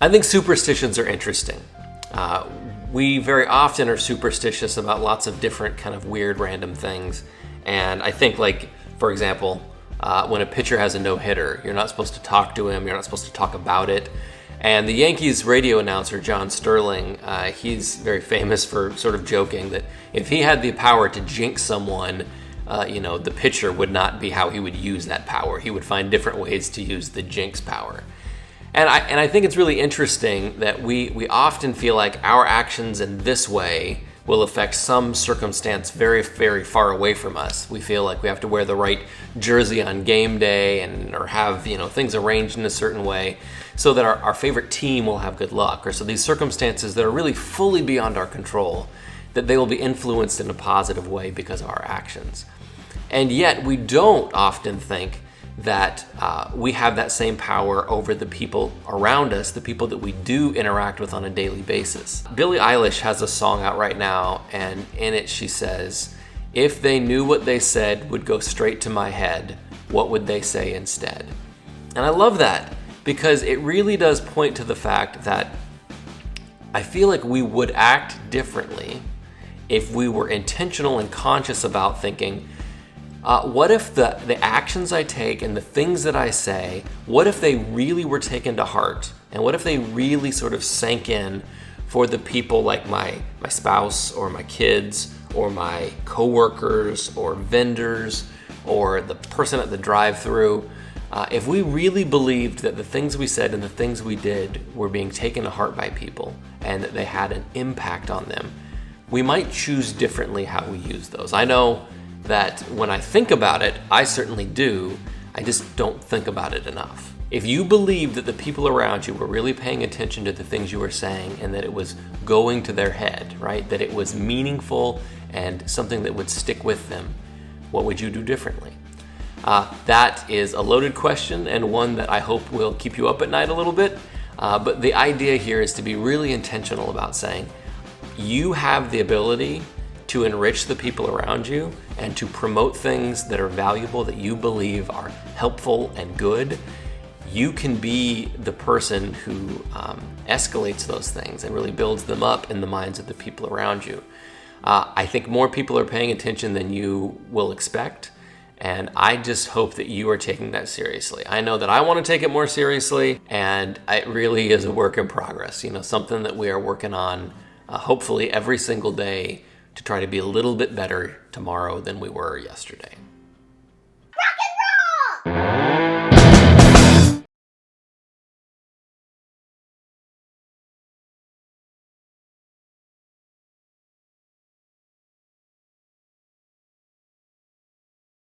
I think superstitions are interesting. We very often are superstitious about lots of different kind of weird random things. And I think, like, for example, when a pitcher has a no-hitter, you're not supposed to talk to him, you're not supposed to talk about it. And the Yankees radio announcer, John Sterling, he's very famous for sort of joking that if he had the power to jinx someone, the pitcher would not be how he would use that power. He would find different ways to use the jinx power. And I think it's really interesting that we often feel like our actions in this way will affect some circumstance very, very far away from us. We feel like we have to wear the right jersey on game day or have things arranged in a certain way so that our favorite team will have good luck. Or so these circumstances that are really fully beyond our control, that they will be influenced in a positive way because of our actions. And yet we don't often think that we have that same power over the people around us, the people that we do interact with on a daily basis. Billie Eilish has a song out right now, and in it she says, "If they knew what they said would go straight to my head, what would they say instead?" And I love that because it really does point to the fact that I feel like we would act differently if we were intentional and conscious about thinking, what if the actions I take and the things that I say, what if they really were taken to heart? And what if they really sort of sank in for the people like my spouse or my kids or my coworkers or vendors or the person at the drive-thru? If we really believed that the things we said and the things we did were being taken to heart by people and that they had an impact on them, we might choose differently how we use those. I know that when I think about it, I certainly do. I just don't think about it enough. If you believe that the people around you were really paying attention to the things you were saying and that it was going to their head, right? That it was meaningful and something that would stick with them, what would you do differently? That is a loaded question and one that I hope will keep you up at night a little bit. But the idea here is to be really intentional about saying, you have the ability to enrich the people around you and to promote things that are valuable, that you believe are helpful and good. You can be the person who escalates those things and really builds them up in the minds of the people around you. I think more people are paying attention than you will expect, and I just hope that you are taking that seriously. I know that I want to take it more seriously, and it really is a work in progress, something that we are working on hopefully every single day to try to be a little bit better tomorrow than we were yesterday. Rock and roll!